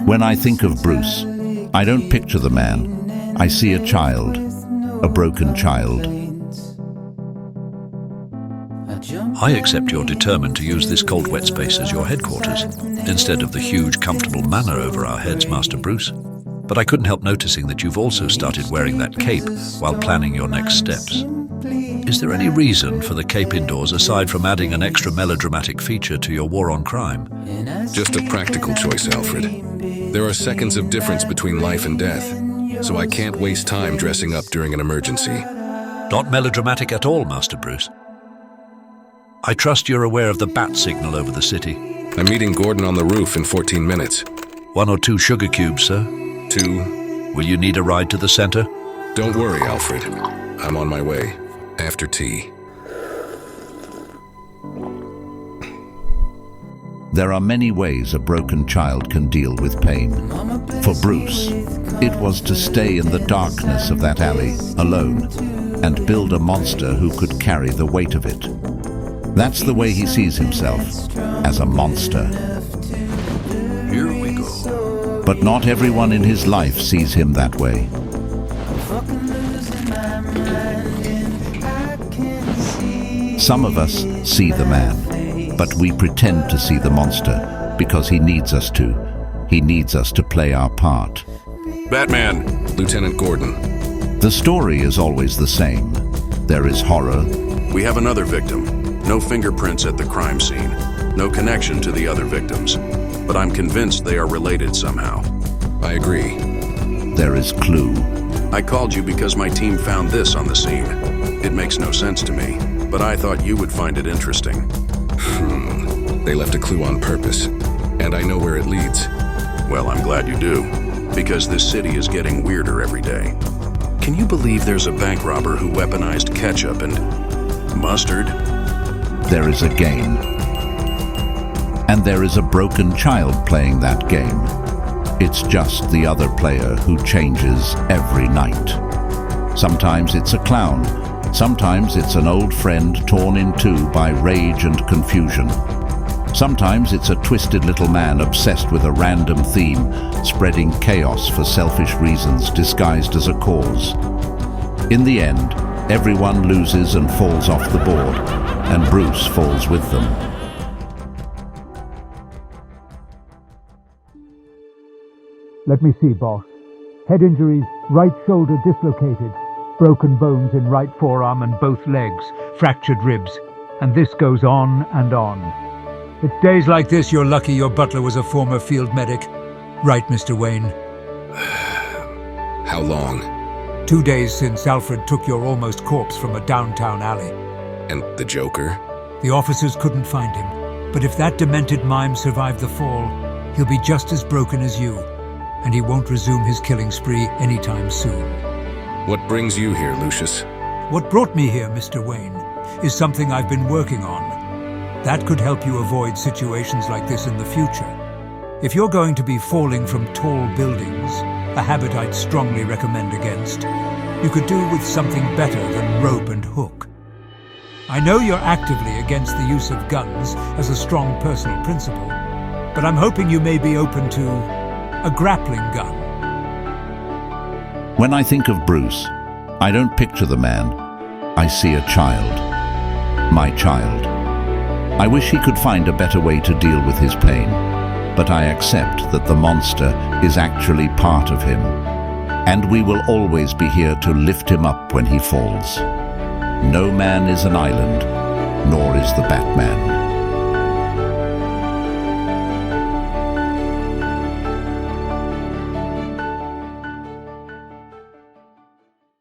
When I think of Bruce, I don't picture the man. I see a child, a broken child. I accept you're determined to use this cold wet space as your headquarters, instead of the huge comfortable manor over our heads, Master Bruce. But I couldn't help noticing that you've also started wearing that cape while planning your next steps. Is there any reason for the cape indoors aside from adding an extra melodramatic feature to your war on crime? Just a practical choice, Alfred. There are seconds of difference between life and death, so I can't waste time dressing up during an emergency. Not melodramatic at all, Master Bruce. I trust you're aware of the bat signal over the city. I'm meeting Gordon on the roof in 14 minutes. 1 or 2 sugar cubes, sir? 2. Will you need a ride to the center? Don't worry, Alfred. I'm on my way. After tea. There are many ways a broken child can deal with pain. For Bruce, it was to stay in the darkness of that alley, alone, and build a monster who could carry the weight of it. That's the way he sees himself, as a monster. Here we go. But not everyone in his life sees him that way. Some of us see the man, but we pretend to see the monster because he needs us to. He needs us to play our part. Batman, Lieutenant Gordon. The story is always the same. There is horror. We have another victim. No fingerprints at the crime scene. No connection to the other victims. But I'm convinced they are related somehow. I agree. There is clue. I called you because my team found this on the scene. It makes no sense to me, but I thought you would find it interesting. They left a clue on purpose, and I know where it leads. Well, I'm glad you do, because this city is getting weirder every day. Can you believe there's a bank robber who weaponized ketchup and mustard? There is a game. And there is a broken child playing that game. It's just the other player who changes every night. Sometimes it's a clown. Sometimes it's an old friend torn in two by rage and confusion. Sometimes it's a twisted little man obsessed with a random theme, spreading chaos for selfish reasons disguised as a cause. In the end, everyone loses and falls off the board, and Bruce falls with them. Let me see, boss. Head injuries, right shoulder dislocated, broken bones in right forearm and both legs, fractured ribs, and this goes on and on. It's days like this you're lucky your butler was a former field medic. Right, Mr. Wayne? How long? 2 days since Alfred took your almost corpse from a downtown alley. And the Joker? The officers couldn't find him, but if that demented mime survived the fall, he'll be just as broken as you, and he won't resume his killing spree anytime soon. What brings you here, Lucius? What brought me here, Mr. Wayne, is something I've been working on. That could help you avoid situations like this in the future. If you're going to be falling from tall buildings, a habit I'd strongly recommend against, you could do with something better than rope and hook. I know you're actively against the use of guns as a strong personal principle, but I'm hoping you may be open to a grappling gun. When I think of Bruce, I don't picture the man. I see a child. My child. I wish he could find a better way to deal with his pain, but I accept that the monster is actually part of him, and we will always be here to lift him up when he falls. No man is an island, nor is the Batman.